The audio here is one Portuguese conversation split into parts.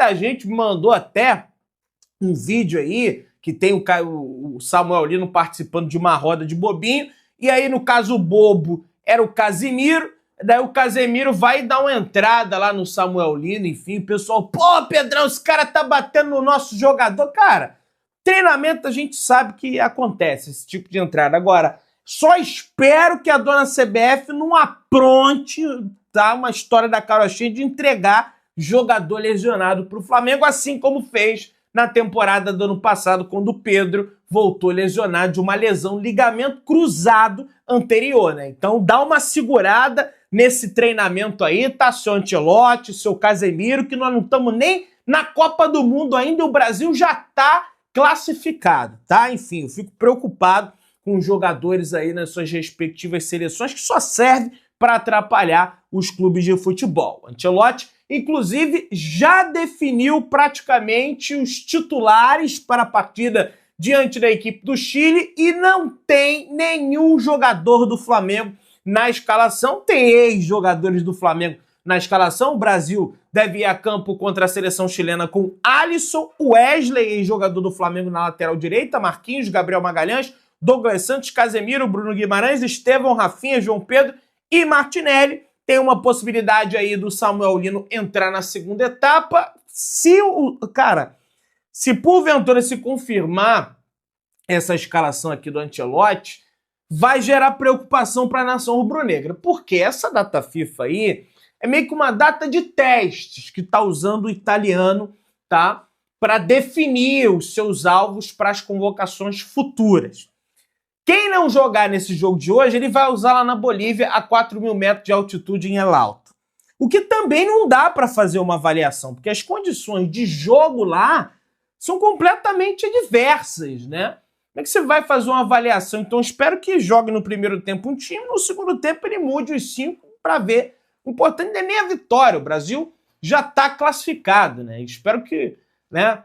Muita gente me mandou até um vídeo aí que tem o Samuel Lino participando de uma roda de bobinho, e aí, no caso, o bobo era o Casimiro, daí o Casemiro vai dar uma entrada lá no Samuel Lino, enfim, o pessoal, pô, Pedrão, esse cara tá batendo no nosso jogador. Cara, treinamento a gente sabe que acontece, esse tipo de entrada. Agora, só espero que a dona CBF não apronte, tá, uma história da carochinha de entregar jogador lesionado pro Flamengo, assim como fez na temporada do ano passado, quando o Pedro voltou lesionado de uma lesão ligamento cruzado anterior, né? Então dá uma segurada nesse treinamento aí, tá, seu Ancelotti, seu Casemiro, que nós não estamos nem na Copa do Mundo ainda e o Brasil já tá classificado, tá? Enfim, eu fico preocupado com os jogadores aí nas suas respectivas seleções, que só serve para atrapalhar os clubes de futebol. Ancelotti, inclusive, já definiu praticamente os titulares para a partida diante da equipe do Chile e não tem nenhum jogador do Flamengo na escalação. Tem ex-jogadores do Flamengo na escalação. O Brasil deve ir a campo contra a seleção chilena com Alisson, Wesley, ex-jogador do Flamengo na lateral direita, Marquinhos, Gabriel Magalhães, Douglas Santos, Casemiro, Bruno Guimarães, Estevão, Rafinha, João Pedro e Martinelli. Tem uma possibilidade aí do Samuel Lino entrar na segunda etapa. Se porventura se confirmar essa escalação aqui do Ancelotti, vai gerar preocupação para a nação rubro-negra. Porque essa data FIFA aí é meio que uma data de testes que está usando o italiano, tá, para definir os seus alvos para as convocações futuras. Quem não jogar nesse jogo de hoje, ele vai usar lá na Bolívia a 4.000 metros de altitude em El Alto. O que também não dá para fazer uma avaliação, porque as condições de jogo lá são completamente diversas, né? Como é que você vai fazer uma avaliação? Então, espero que jogue no primeiro tempo um time, no segundo tempo ele mude os 5 para ver. O importante não é nem a vitória, o Brasil já está classificado, né? Espero que, né,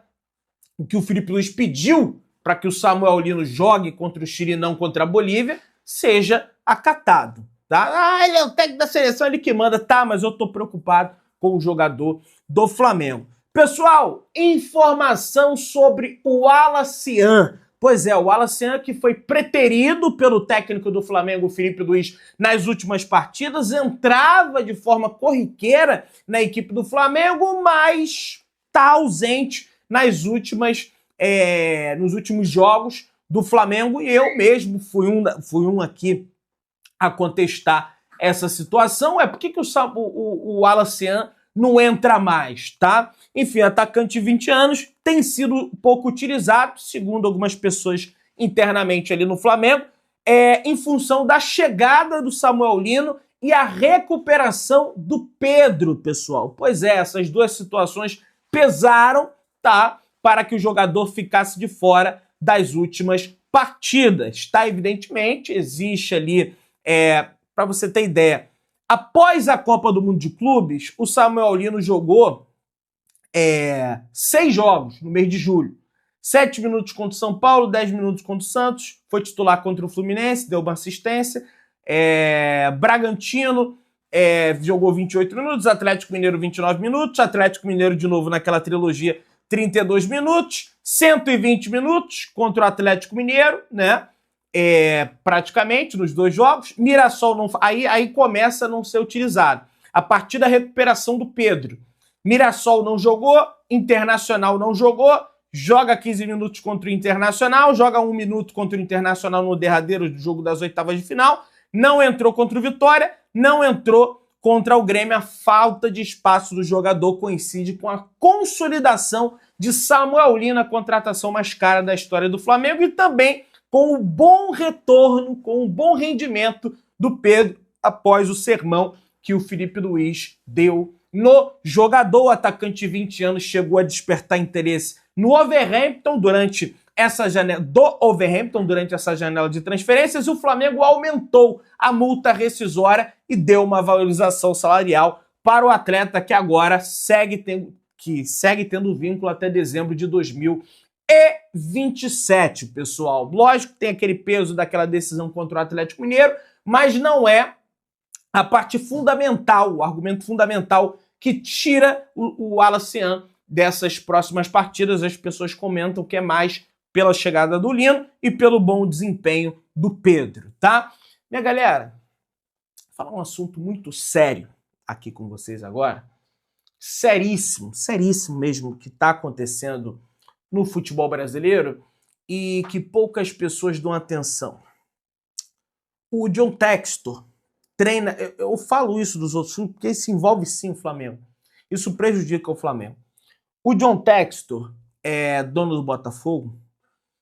o que o Felipe Luiz pediu para que o Samuel Lino jogue contra o Chile e não contra a Bolívia, seja acatado, tá? Ele é o técnico da seleção, ele que manda, tá, mas eu tô preocupado com o jogador do Flamengo. Pessoal, informação sobre o Wallace-An. Pois é, o Wallace-An, que foi preterido pelo técnico do Flamengo, Felipe Luiz, nas últimas partidas, entrava de forma corriqueira na equipe do Flamengo, mas tá ausente nos últimos jogos do Flamengo, e eu mesmo fui um aqui a contestar essa situação. Por que o Wallace-An não entra mais, tá? Enfim, atacante de 20 anos, tem sido pouco utilizado, segundo algumas pessoas internamente ali no Flamengo, em função da chegada do Samuel Lino e a recuperação do Pedro, pessoal. Pois é, essas duas situações pesaram, tá, para que o jogador ficasse de fora das últimas partidas, tá? Evidentemente, existe ali, para você ter ideia, após a Copa do Mundo de Clubes, o Samuel Lino jogou 6 jogos no mês de julho. 7 minutos contra o São Paulo, 10 minutos contra o Santos, foi titular contra o Fluminense, deu uma assistência. Bragantino jogou 28 minutos, Atlético Mineiro 29 minutos, Atlético Mineiro de novo naquela trilogia 32 minutos, 120 minutos contra o Atlético Mineiro, né? Praticamente nos 2 jogos. Mirassol não, aí começa a não ser utilizado. A partir da recuperação do Pedro. Mirassol não jogou, Internacional não jogou, joga 15 minutos contra o Internacional, joga 1 minuto contra o Internacional no derradeiro do jogo das oitavas de final, não entrou contra o Vitória, não entrou contra o Grêmio. A falta de espaço do jogador coincide com a consolidação de Samuel Lino, a contratação mais cara da história do Flamengo, e também com o bom retorno, com o bom rendimento do Pedro após o sermão que o Felipe Luiz deu no jogador. O atacante de 20 anos chegou a despertar interesse no Wolverhampton durante essa janela de transferências, e o Flamengo aumentou a multa rescisória e deu uma valorização salarial para o atleta, que agora segue tendo vínculo até dezembro de 2027, pessoal. Lógico que tem aquele peso daquela decisão contra o Atlético Mineiro, mas não é a parte fundamental, o argumento fundamental que tira o Wallace-An dessas próximas partidas, as pessoas comentam que é mais pela chegada do Lino e pelo bom desempenho do Pedro, tá? Minha galera, vou falar um assunto muito sério aqui com vocês agora. Seríssimo, seríssimo mesmo, que está acontecendo no futebol brasileiro e que poucas pessoas dão atenção. O John Textor treina... Eu falo isso dos outros clubes porque isso envolve sim o Flamengo. Isso prejudica o Flamengo. O John Textor, dono do Botafogo,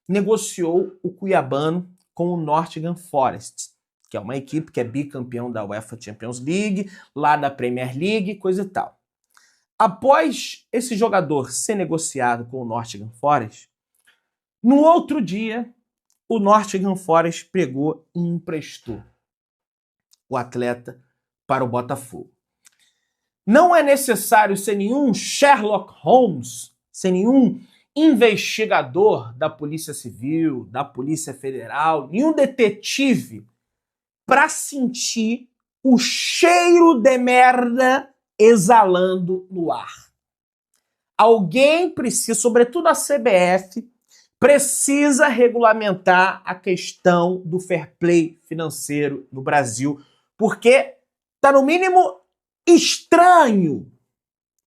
negociou o cuiabano com o Nottingham Forest, que é uma equipe que é bicampeão da UEFA Champions League, lá da Premier League, coisa e tal. Após esse jogador ser negociado com o Nottingham Forest, no outro dia, o Nottingham Forest pegou e emprestou o atleta para o Botafogo. Não é necessário ser nenhum Sherlock Holmes, ser nenhum investigador da Polícia Civil, da Polícia Federal, nenhum detetive para sentir o cheiro de merda exalando no ar. Alguém precisa, sobretudo a CBF, precisa regulamentar a questão do fair play financeiro no Brasil, porque está no mínimo estranho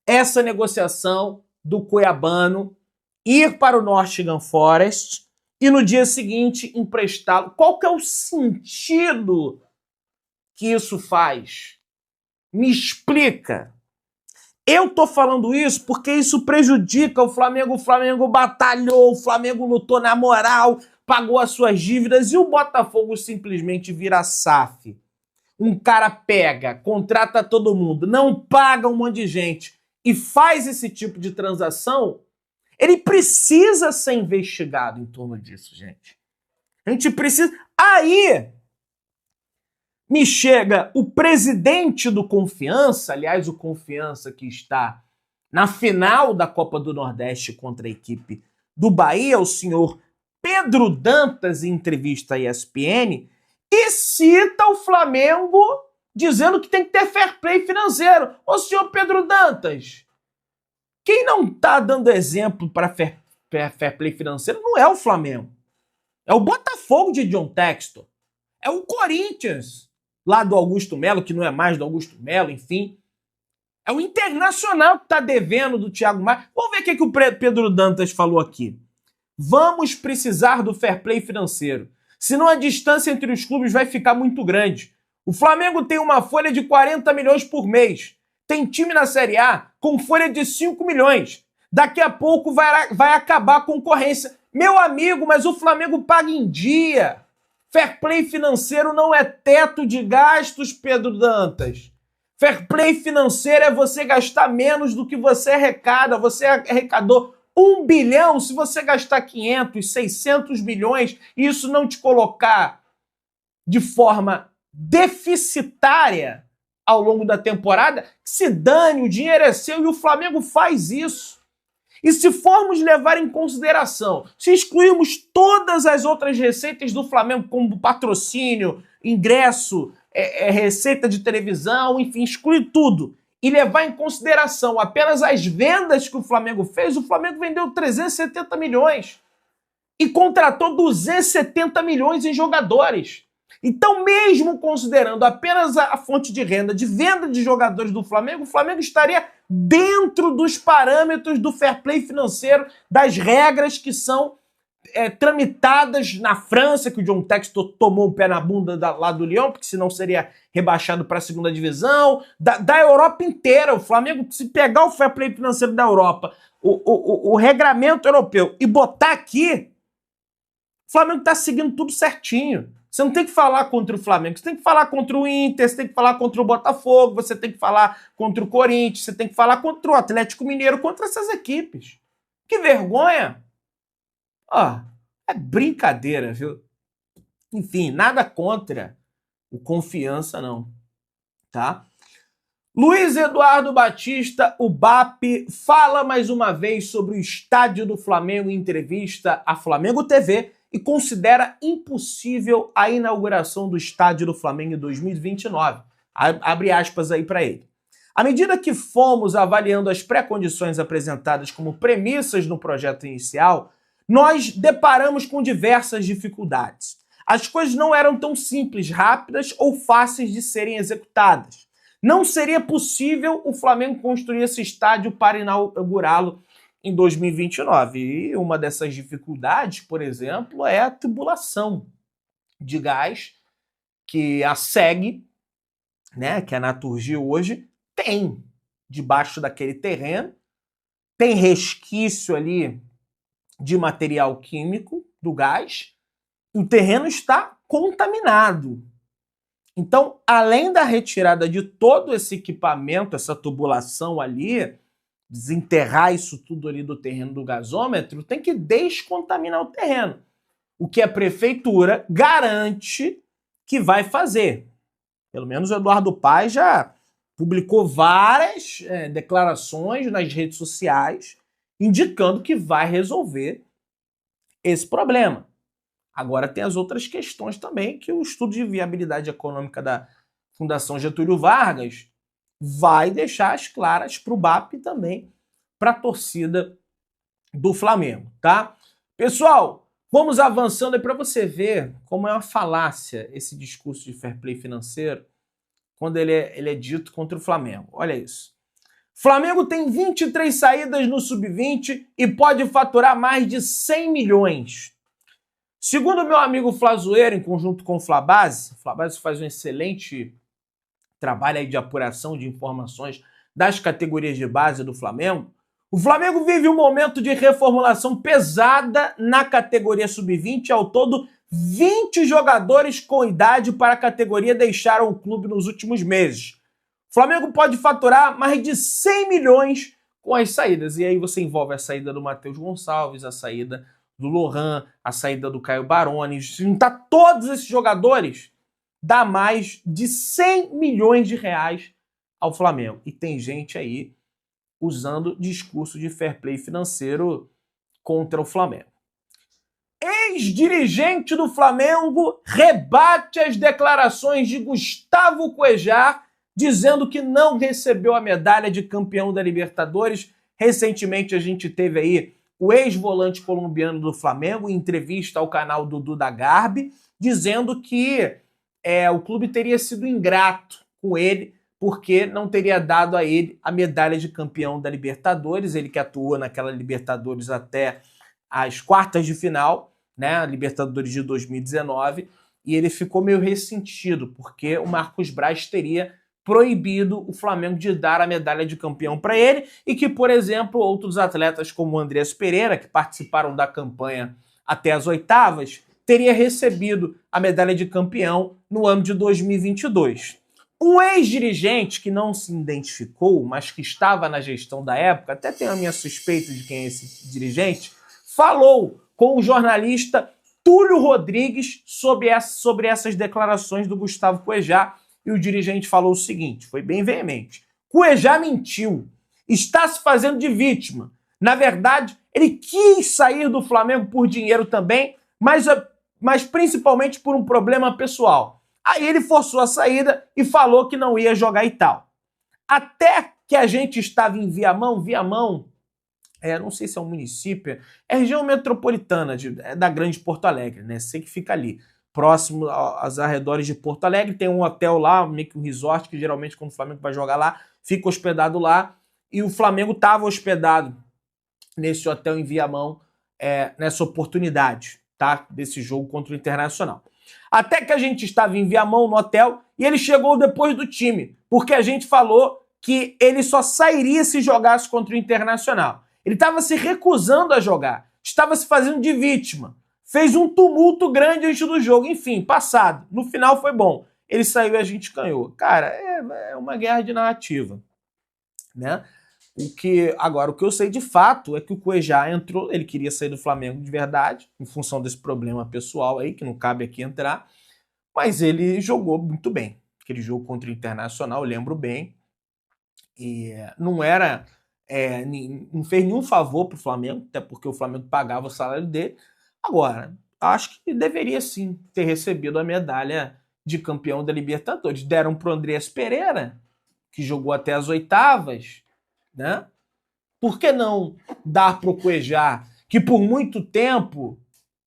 essa negociação do cuiabano ir para o Nottingham Forest e no dia seguinte emprestá-lo. Qual que é o sentido que isso faz? Me explica. Eu tô falando isso porque isso prejudica o Flamengo. O Flamengo batalhou, o Flamengo lutou na moral, pagou as suas dívidas e o Botafogo simplesmente vira SAF. Um cara pega, contrata todo mundo, não paga um monte de gente e faz esse tipo de transação, ele precisa ser investigado em torno disso, gente. A gente precisa... Aí me chega o presidente do Confiança, aliás, o Confiança que está na final da Copa do Nordeste contra a equipe do Bahia, o senhor Pedro Dantas, em entrevista à ESPN, e cita o Flamengo dizendo que tem que ter fair play financeiro. Ô, senhor Pedro Dantas, quem não está dando exemplo para fair play financeiro não é o Flamengo. É o Botafogo de John Textor. É o Corinthians, lá do Augusto Melo, que não é mais do Augusto Melo, enfim. É o Internacional que está devendo do Thiago Maia. Vamos ver o que o Pedro Dantas falou aqui. Vamos precisar do fair play financeiro. Senão a distância entre os clubes vai ficar muito grande. O Flamengo tem uma folha de 40 milhões por mês. Tem time na Série A com folha de 5 milhões. Daqui a pouco vai acabar a concorrência. Meu amigo, mas o Flamengo paga em dia. Fair play financeiro não é teto de gastos, Pedro Dantas. Fair play financeiro é você gastar menos do que você arrecada. Você arrecadou 1 bilhão, se você gastar 500, 600 milhões e isso não te colocar de forma deficitária ao longo da temporada, se dane, o dinheiro é seu e o Flamengo faz isso. E se formos levar em consideração, se excluirmos todas as outras receitas do Flamengo, como patrocínio, ingresso, receita de televisão, enfim, excluir tudo, e levar em consideração apenas as vendas que o Flamengo fez, o Flamengo vendeu 370 milhões e contratou 270 milhões em jogadores. Então, mesmo considerando apenas a fonte de renda de venda de jogadores do Flamengo, o Flamengo estaria dentro dos parâmetros do fair play financeiro, das regras que são tramitadas na França, que o John Textor tomou um pé na bunda lá do Lyon, porque senão seria rebaixado para a segunda divisão, da Europa inteira. O Flamengo, se pegar o fair play financeiro da Europa, o regramento europeu e botar aqui, o Flamengo está seguindo tudo certinho. Você não tem que falar contra o Flamengo, você tem que falar contra o Inter, você tem que falar contra o Botafogo, você tem que falar contra o Corinthians, você tem que falar contra o Atlético Mineiro, contra essas equipes. Que vergonha! Ó, é brincadeira, viu? Enfim, nada contra o Confiança, não. Tá? Luiz Eduardo Batista, o BAP, fala mais uma vez sobre o estádio do Flamengo em entrevista à Flamengo TV e considera impossível a inauguração do estádio do Flamengo em 2029. Abre aspas aí para ele. À medida que fomos avaliando as pré-condições apresentadas como premissas no projeto inicial, nós deparamos com diversas dificuldades. As coisas não eram tão simples, rápidas ou fáceis de serem executadas. Não seria possível o Flamengo construir esse estádio para inaugurá-lo em 2029. E uma dessas dificuldades, por exemplo, é a tubulação de gás que a SEG, né, que a Naturgy hoje, tem debaixo daquele terreno. Tem resquício ali de material químico do gás. O terreno está contaminado. Então, além da retirada de todo esse equipamento, essa tubulação ali, desenterrar isso tudo ali do terreno do gasômetro, tem que descontaminar o terreno. O que a prefeitura garante que vai fazer. Pelo menos o Eduardo Paes já publicou várias declarações nas redes sociais indicando que vai resolver esse problema. Agora tem as outras questões também que o estudo de viabilidade econômica da Fundação Getúlio Vargas vai deixar as claras para o BAP e também para a torcida do Flamengo, tá? Pessoal, vamos avançando aí para você ver como é uma falácia esse discurso de fair play financeiro quando ele é dito contra o Flamengo. Olha isso. Flamengo tem 23 saídas no Sub-20 e pode faturar mais de 100 milhões. Segundo meu amigo Flazoeiro, em conjunto com o Flabase faz um excelente trabalho aí de apuração de informações das categorias de base do Flamengo, o Flamengo vive um momento de reformulação pesada na categoria Sub-20. Ao todo, 20 jogadores com idade para a categoria deixaram o clube nos últimos meses. O Flamengo pode faturar mais de 100 milhões com as saídas. E aí você envolve a saída do Matheus Gonçalves, a saída do Lohan, a saída do Caio Baroni. Se juntar todos esses jogadores, dá mais de 100 milhões de reais ao Flamengo. E tem gente aí usando discurso de fair play financeiro contra o Flamengo. Ex-dirigente do Flamengo rebate as declarações de Gustavo Cuéllar, dizendo que não recebeu a medalha de campeão da Libertadores. Recentemente a gente teve aí o ex-volante colombiano do Flamengo em entrevista ao canal do Duda Garbi, dizendo que o clube teria sido ingrato com ele porque não teria dado a ele a medalha de campeão da Libertadores, ele que atuou naquela Libertadores até as quartas de final, né, a Libertadores de 2019, e ele ficou meio ressentido, porque o Marcos Braz teria proibido o Flamengo de dar a medalha de campeão para ele, e que, por exemplo, outros atletas como o Andrés Pereira, que participaram da campanha até as oitavas, teria recebido a medalha de campeão no ano de 2022. Um ex-dirigente que não se identificou, mas que estava na gestão da época, até tenho a minha suspeita de quem é esse dirigente, falou com o jornalista Túlio Rodrigues sobre essas declarações do Gustavo Cuéllar, e o dirigente falou o seguinte, foi bem veemente: Cuéllar mentiu, está se fazendo de vítima. Na verdade, ele quis sair do Flamengo por dinheiro também, mas principalmente por um problema pessoal. Aí ele forçou a saída e falou que não ia jogar e tal. Até que a gente estava em Viamão, não sei se é um município, é região metropolitana da Grande Porto Alegre, né? Sei que fica ali, próximo aos arredores de Porto Alegre, tem um hotel lá, meio que um resort, que geralmente quando o Flamengo vai jogar lá, fica hospedado lá, e o Flamengo estava hospedado nesse hotel em Viamão, nessa oportunidade, tá? Desse jogo contra o Internacional. Até que a gente estava em Viamão no hotel e ele chegou depois do time, porque a gente falou que ele só sairia se jogasse contra o Internacional. Ele estava se recusando a jogar, estava se fazendo de vítima, fez um tumulto grande antes do jogo, enfim, passado. No final foi bom, ele saiu e a gente ganhou. Cara, é uma guerra de narrativa, né? Agora, o que eu sei de fato é que o Cuéllar entrou, ele queria sair do Flamengo de verdade, em função desse problema pessoal aí, que não cabe aqui entrar, mas ele jogou muito bem. Aquele jogo contra o Internacional, eu lembro bem, e não fez nenhum favor pro Flamengo, até porque o Flamengo pagava o salário dele. Agora, acho que deveria sim ter recebido a medalha de campeão da Libertadores. Deram pro Andrés Pereira, que jogou até as oitavas, né? Por que não dar pro Cuejá, que por muito tempo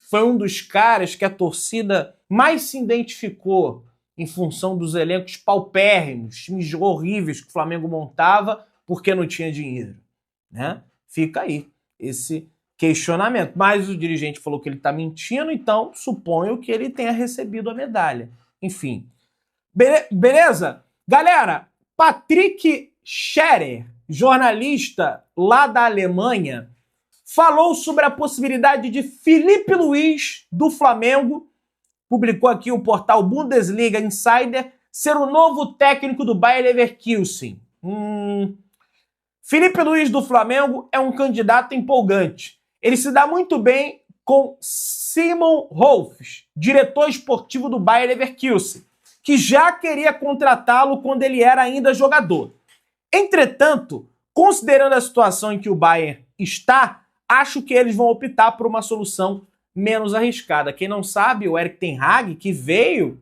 foi um dos caras que a torcida mais se identificou em função dos elencos paupérrimos, times horríveis que o Flamengo montava porque não tinha dinheiro, né? Fica aí esse questionamento. Mas o dirigente falou que ele está mentindo, então suponho que ele tenha recebido a medalha. Enfim. Beleza? Galera, Patrick Scherer, jornalista lá da Alemanha, falou sobre a possibilidade de Felipe Luiz, do Flamengo, publicou aqui o portal Bundesliga Insider, ser o novo técnico do Bayer Leverkusen. Felipe Luiz, do Flamengo, é um candidato empolgante. Ele se dá muito bem com Simon Rolfs, diretor esportivo do Bayer Leverkusen, que já queria contratá-lo quando ele era ainda jogador. Entretanto, considerando a situação em que o Bayern está, acho que eles vão optar por uma solução menos arriscada. Quem não sabe, o Erik ten Hag, que veio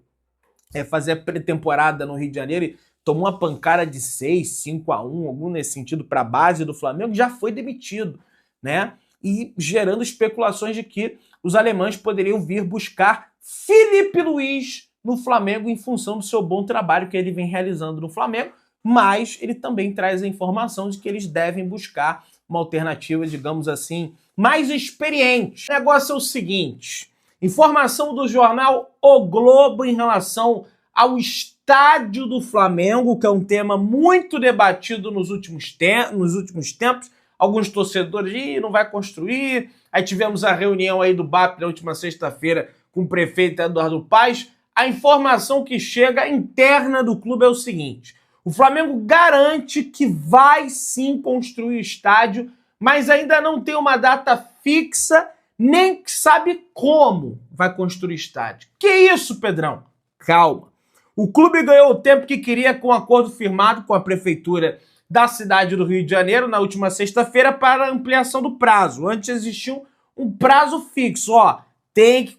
fazer a pré-temporada no Rio de Janeiro e tomou uma pancada de 6-5-1, algum nesse sentido, para a base do Flamengo, já foi demitido, né? E gerando especulações de que os alemães poderiam vir buscar Felipe Luiz no Flamengo em função do seu bom trabalho que ele vem realizando no Flamengo, mas ele também traz a informação de que eles devem buscar uma alternativa, digamos assim, mais experiente. O negócio é o seguinte, informação do jornal O Globo em relação ao estádio do Flamengo, que é um tema muito debatido nos últimos tempos. Alguns torcedores, não vai construir. Aí tivemos a reunião aí do BAP na última sexta-feira com o prefeito Eduardo Paes. A informação que chega interna do clube é o seguinte: o Flamengo garante que vai sim construir o estádio, mas ainda não tem uma data fixa, nem sabe como vai construir o estádio. Que isso, Pedrão? Calma. O clube ganhou o tempo que queria com um acordo firmado com a prefeitura da cidade do Rio de Janeiro na última sexta-feira para a ampliação do prazo. Antes existia um prazo fixo, tem que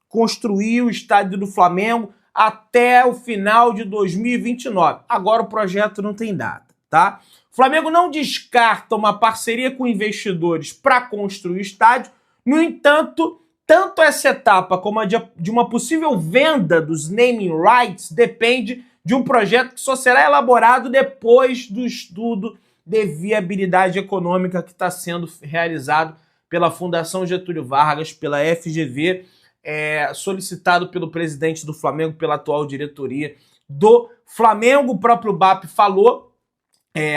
construir o estádio do Flamengo até o final de 2029. Agora o projeto não tem data, tá? O Flamengo não descarta uma parceria com investidores para construir o estádio. No entanto, tanto essa etapa como a de uma possível venda dos naming rights depende de um projeto que só será elaborado depois do estudo de viabilidade econômica que está sendo realizado pela Fundação Getúlio Vargas, pela FGV, solicitado pelo presidente do Flamengo, pela atual diretoria do Flamengo. O próprio BAP falou,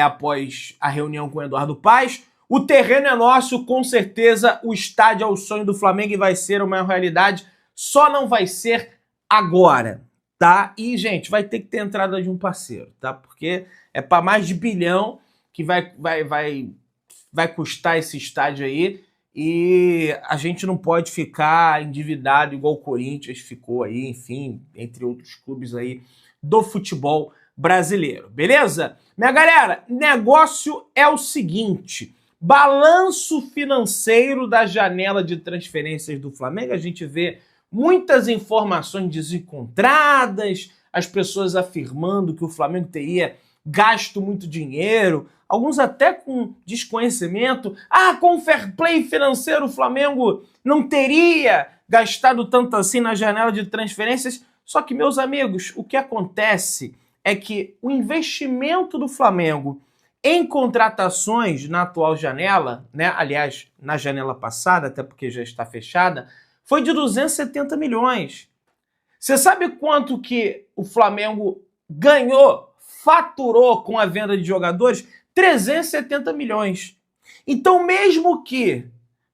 após a reunião com o Eduardo Paes, o terreno é nosso, com certeza o estádio é o sonho do Flamengo e vai ser uma realidade, só não vai ser agora, tá? E, gente, vai ter que ter entrada de um parceiro, tá? Porque é para mais de 1 bilhão que vai custar esse estádio aí. E a gente não pode ficar endividado igual o Corinthians ficou aí, enfim, entre outros clubes aí do futebol brasileiro, beleza? Minha galera, negócio é o seguinte: balanço financeiro da janela de transferências do Flamengo, a gente vê muitas informações desencontradas, as pessoas afirmando que o Flamengo teria gasto muito dinheiro, alguns até com desconhecimento. Com fair play financeiro o Flamengo não teria gastado tanto assim na janela de transferências. Só que, meus amigos, o que acontece é que o investimento do Flamengo em contratações na atual janela, né, aliás, na janela passada, até porque já está fechada, foi de 270 milhões. Você sabe quanto que o Flamengo ganhou, faturou com a venda de jogadores? 370 milhões. Então, mesmo que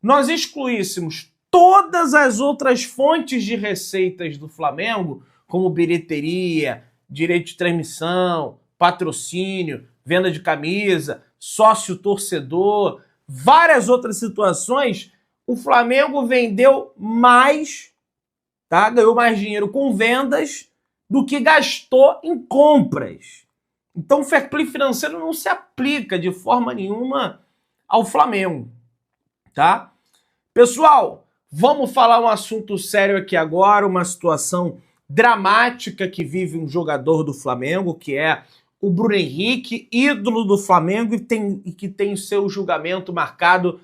nós excluíssemos todas as outras fontes de receitas do Flamengo, como bilheteria, direito de transmissão, patrocínio, venda de camisa, sócio-torcedor, várias outras situações, o Flamengo vendeu mais, tá? Ganhou mais dinheiro com vendas do que gastou em compras. Então o fair play financeiro não se aplica de forma nenhuma ao Flamengo, tá? Pessoal, vamos falar um assunto sério aqui agora, uma situação dramática que vive um jogador do Flamengo, que é o Bruno Henrique, ídolo do Flamengo e que tem o seu julgamento marcado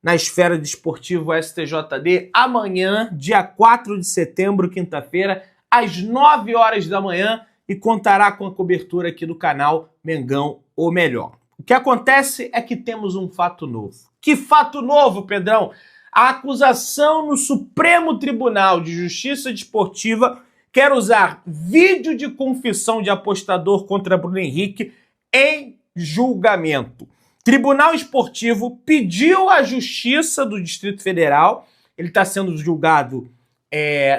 na esfera desportiva STJD amanhã, dia 4 de setembro, quinta-feira, às 9 horas da manhã, e contará com a cobertura aqui do canal Mengão ou Melhor. O que acontece é que temos um fato novo. Que fato novo, Pedrão? A acusação no Supremo Tribunal de Justiça Desportiva quer usar vídeo de confissão de apostador contra Bruno Henrique em julgamento. Tribunal Esportivo pediu à Justiça do Distrito Federal, ele está sendo julgado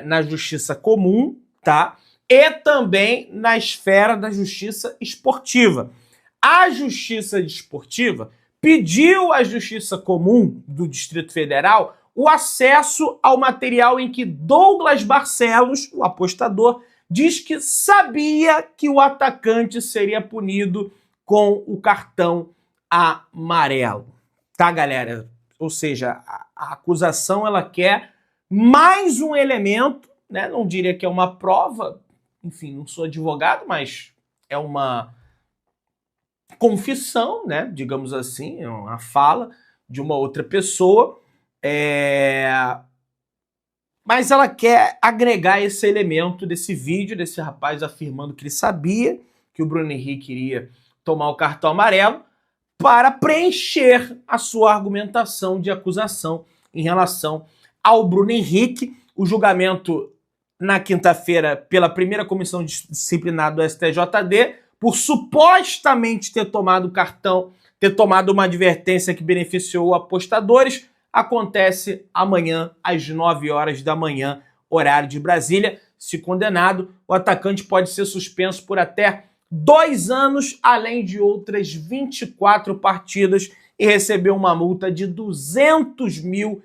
na Justiça Comum, tá? E também na esfera da Justiça Esportiva. A Justiça Desportiva pediu à Justiça Comum do Distrito Federal o acesso ao material em que Douglas Barcelos, o apostador, diz que sabia que o atacante seria punido com o cartão amarelo. Tá, galera? Ou seja, a acusação ela quer mais um elemento, né? Não diria que é uma prova, enfim, não sou advogado, mas é uma confissão, né? Digamos assim, é uma fala de uma outra pessoa. Mas ela quer agregar esse elemento desse vídeo, desse rapaz afirmando que ele sabia que o Bruno Henrique iria tomar o cartão amarelo, para preencher a sua argumentação de acusação em relação ao Bruno Henrique. O julgamento na quinta-feira pela primeira comissão disciplinar do STJD, por supostamente ter tomado cartão, ter tomado uma advertência que beneficiou apostadores, acontece amanhã às 9 horas da manhã, horário de Brasília. Se condenado, o atacante pode ser suspenso por até 2 anos, além de outras 24 partidas, e receber uma multa de R$200 mil,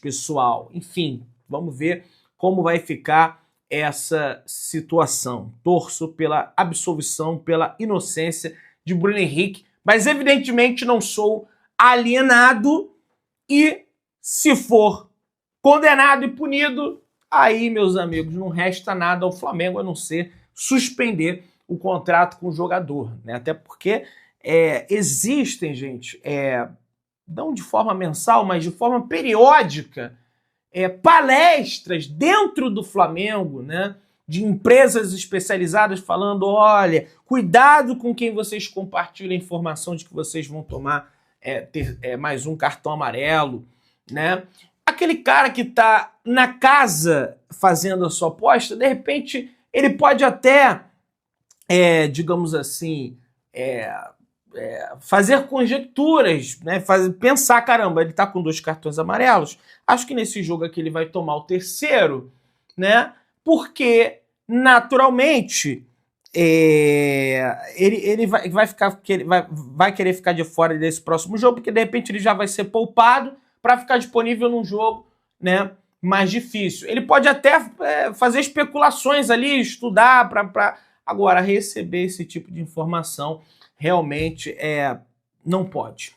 pessoal. Enfim, vamos ver como vai ficar essa situação. Torço pela absolvição, pela inocência de Bruno Henrique, mas evidentemente não sou alienado, e se for condenado e punido, aí, meus amigos, não resta nada ao Flamengo a não ser suspender o contrato com o jogador, né? Até porque existem, gente, não de forma mensal, mas de forma periódica, palestras dentro do Flamengo, né? De empresas especializadas falando, olha, cuidado com quem vocês compartilham a informação de que vocês vão tomar mais um cartão amarelo, né? Aquele cara que está na casa fazendo a sua aposta, de repente, ele pode até, digamos assim, fazer conjecturas, né? Pensar, caramba, ele está com 2 cartões amarelos, acho que nesse jogo aqui ele vai tomar o terceiro, né? Porque, naturalmente, ele vai querer ficar de fora desse próximo jogo, porque de repente ele já vai ser poupado para ficar disponível num jogo, né, mais difícil. Ele pode até fazer especulações ali, estudar para agora receber esse tipo de informação. Realmente não pode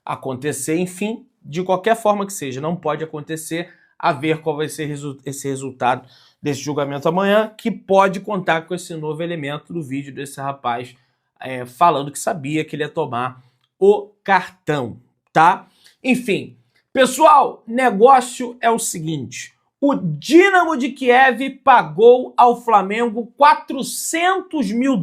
acontecer. Enfim, de qualquer forma que seja, não pode acontecer. A ver qual vai ser esse resultado desse julgamento amanhã, que pode contar com esse novo elemento do vídeo desse rapaz falando que sabia que ele ia tomar o cartão, tá? Enfim, pessoal, negócio é o seguinte: o Dínamo de Kiev pagou ao Flamengo $400 mil,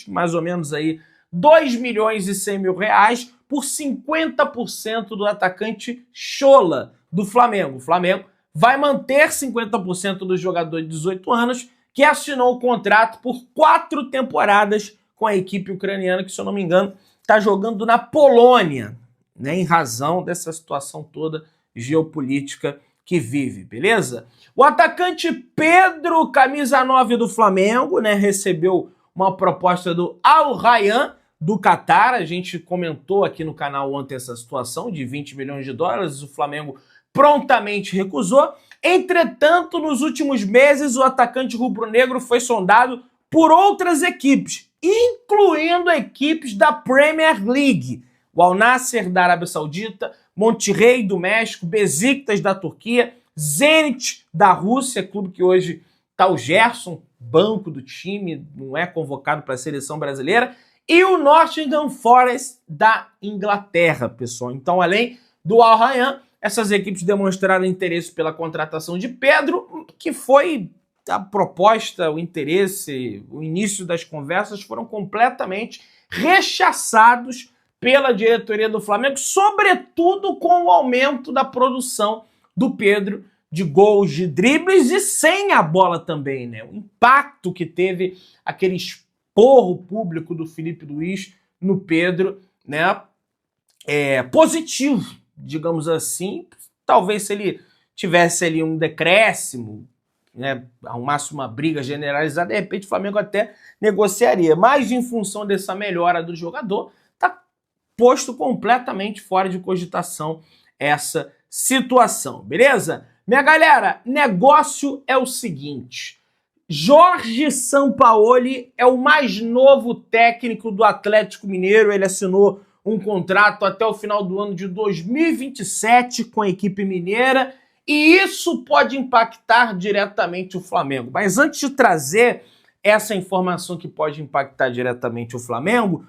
mais ou menos aí R$2.100.000, por 50% do atacante Schola do Flamengo. O Flamengo vai manter 50% do jogador de 18 anos, que assinou o contrato por 4 temporadas com a equipe ucraniana, que, se eu não me engano, está jogando na Polônia, né, em razão dessa situação toda geopolítica que vive, beleza? O atacante Pedro, camisa 9 do Flamengo, né, recebeu uma proposta do Al Rayyan, do Catar. A gente comentou aqui no canal ontem essa situação de $20 milhões, o Flamengo prontamente recusou. Entretanto, nos últimos meses, o atacante rubro-negro foi sondado por outras equipes, incluindo equipes da Premier League. O Al Nassr da Arábia Saudita, Monterrey do México, Besiktas da Turquia, Zenit da Rússia, clube que hoje está o Gerson, banco do time, não é convocado para a seleção brasileira, e o Nottingham Forest da Inglaterra, pessoal. Então, além do Al Rayyan, essas equipes demonstraram interesse pela contratação de Pedro, que foi a proposta, o interesse, o início das conversas foram completamente rechaçados pela diretoria do Flamengo, sobretudo com o aumento da produção do Pedro de gols, de dribles e sem a bola também, né? O impacto que teve aquele esporro público do Filipe Luís no Pedro, né? É positivo, digamos assim. Talvez se ele tivesse ali um decréscimo, né, arrumasse uma briga generalizada, de repente o Flamengo até negociaria. Mas em função dessa melhora do jogador, está posto completamente fora de cogitação essa situação, beleza? Minha galera, negócio é o seguinte: Jorge Sampaoli é o mais novo técnico do Atlético Mineiro. Ele assinou um contrato até o final do ano de 2027 com a equipe mineira, e isso pode impactar diretamente o Flamengo. Mas antes de trazer essa informação que pode impactar diretamente o Flamengo,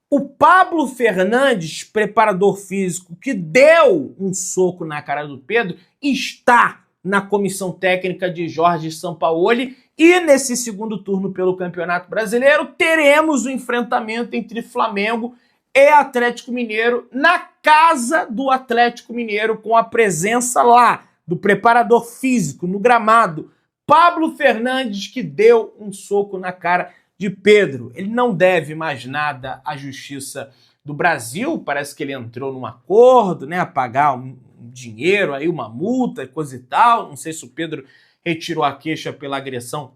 o Pablo Fernandes, preparador físico que deu um soco na cara do Pedro, está na comissão técnica de Jorge Sampaoli, e nesse segundo turno pelo Campeonato Brasileiro teremos o enfrentamento entre Flamengo e Atlético Mineiro na casa do Atlético Mineiro, com a presença lá do preparador físico no gramado, Pablo Fernandes, que deu um soco na cara de Pedro. Ele não deve mais nada à Justiça do Brasil, parece que ele entrou num acordo, né, a pagar um dinheiro, aí uma multa, coisa e tal. Não sei se o Pedro retirou a queixa pela agressão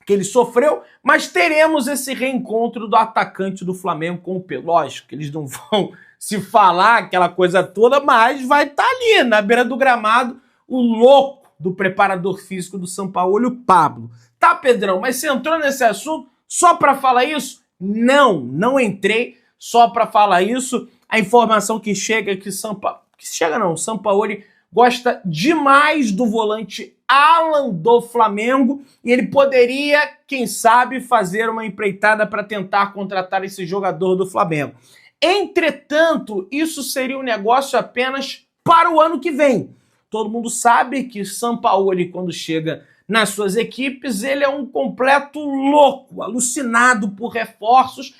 que ele sofreu, mas teremos esse reencontro do atacante do Flamengo com o Pedro. Lógico que eles não vão se falar aquela coisa toda, mas vai estar ali na beira do gramado o louco do preparador físico do Sampaoli, o Pablo. Tá, Pedrão, mas você entrou nesse assunto só para falar isso? Não entrei só para falar isso. A informação que chega é que Sampaoli gosta demais do volante Alan do Flamengo e ele poderia, quem sabe, fazer uma empreitada para tentar contratar esse jogador do Flamengo. Entretanto, isso seria um negócio apenas para o ano que vem. Todo mundo sabe que Sampaoli, quando chega nas suas equipes, ele é um completo louco, alucinado por reforços.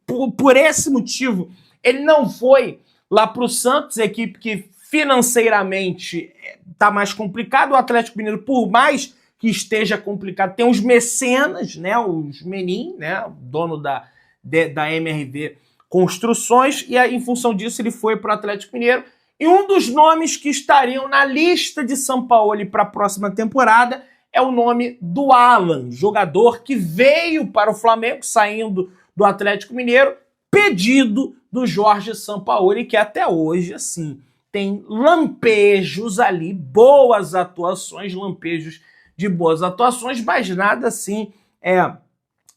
Por esse motivo, ele não foi lá para o Santos, equipe que financeiramente está mais complicado. O Atlético Mineiro, por mais que esteja complicado, tem os mecenas, né, os Menin, né, dono da MRV Construções, e aí, em função disso ele foi para o Atlético Mineiro. E um dos nomes que estariam na lista de Sampaoli para a próxima temporada é o nome do Alan, jogador que veio para o Flamengo, saindo do Atlético Mineiro, pedido do Jorge Sampaoli, que até hoje, assim, tem lampejos ali, boas atuações, lampejos de boas atuações, mas nada assim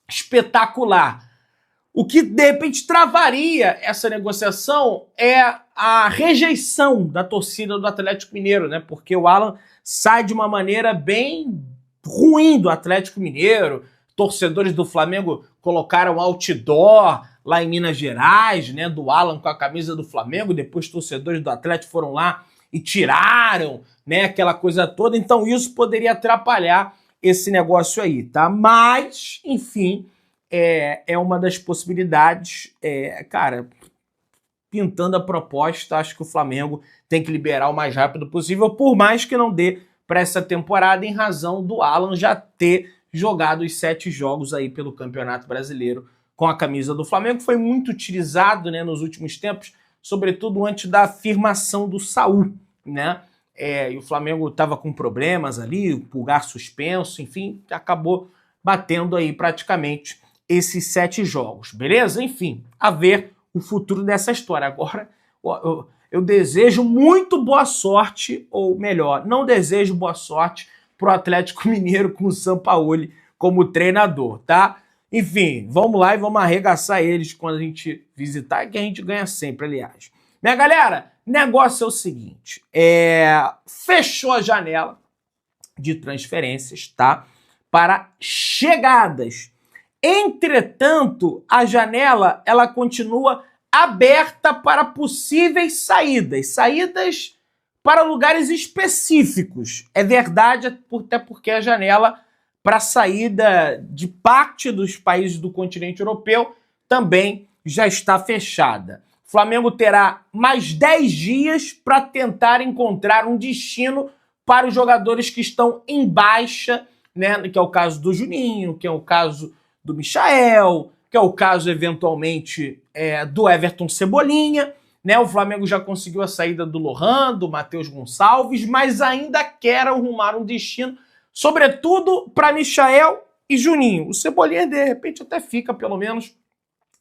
espetacular. O que, de repente, travaria essa negociação é a rejeição da torcida do Atlético Mineiro, né? Porque o Alan sai de uma maneira bem ruim do Atlético Mineiro. Torcedores do Flamengo colocaram outdoor lá em Minas Gerais, né, do Alan com a camisa do Flamengo. Depois torcedores do Atlético foram lá e tiraram, né, aquela coisa toda. Então isso poderia atrapalhar esse negócio aí, tá? Mas, enfim, é uma das possibilidades. Cara, pintando a proposta, acho que o Flamengo tem que liberar o mais rápido possível, por mais que não dê para essa temporada, em razão do Alan já ter jogado os 7 jogos aí pelo Campeonato Brasileiro com a camisa do Flamengo. Foi muito utilizado, né, nos últimos tempos, sobretudo antes da afirmação do Saúl, né? E o Flamengo estava com problemas ali, o Pulgar suspenso, enfim, acabou batendo aí praticamente esses 7 jogos, beleza? Enfim, a ver o futuro dessa história. Agora, eu desejo muito boa sorte, ou melhor, não desejo boa sorte pro Atlético Mineiro com o Sampaoli como treinador, tá? Enfim, vamos lá e vamos arregaçar eles quando a gente visitar, que a gente ganha sempre, aliás. Minha galera, negócio é o seguinte, fechou a janela de transferências, tá? para chegadas. Entretanto, a janela ela continua aberta para possíveis saídas para lugares específicos. É verdade, até porque a janela para saída de parte dos países do continente europeu também já está fechada. O Flamengo terá mais 10 dias para tentar encontrar um destino para os jogadores que estão em baixa, né? Que é o caso do Juninho, que é o caso do Michael, que é o caso, eventualmente, do Everton Cebolinha, né? O Flamengo já conseguiu a saída do Lohan, do Matheus Gonçalves, mas ainda quer arrumar um destino, sobretudo para Michael e Juninho. O Cebolinha, de repente, até fica, pelo menos,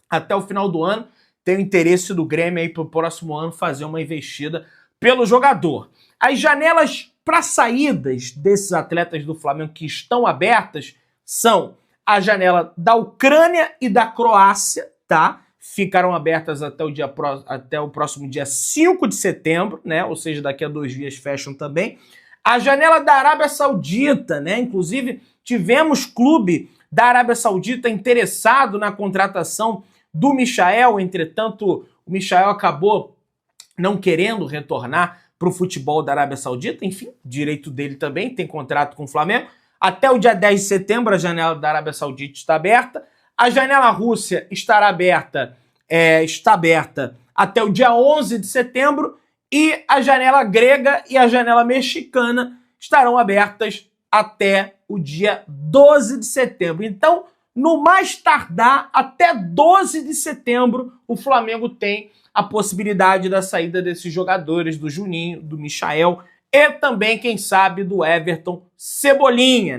até o final do ano. Tem o interesse do Grêmio aí para o próximo ano fazer uma investida pelo jogador. As janelas para saídas desses atletas do Flamengo que estão abertas são a janela da Ucrânia e da Croácia, tá? Ficarão abertas até o próximo dia 5 de setembro, né? Ou seja, daqui a 2 dias fecham também. A janela da Arábia Saudita, né? Inclusive, tivemos clube da Arábia Saudita interessado na contratação do Michael, entretanto, o Michael acabou não querendo retornar para o futebol da Arábia Saudita, enfim, direito dele também, tem contrato com o Flamengo. Até o dia 10 de setembro, a janela da Arábia Saudita está aberta. A janela Rússia está aberta até o dia 11 de setembro. E a janela grega e a janela mexicana estarão abertas até o dia 12 de setembro. Então, no mais tardar, até 12 de setembro, o Flamengo tem a possibilidade da saída desses jogadores, do Juninho, do Michael e também, quem sabe, do Everton Cebolinha.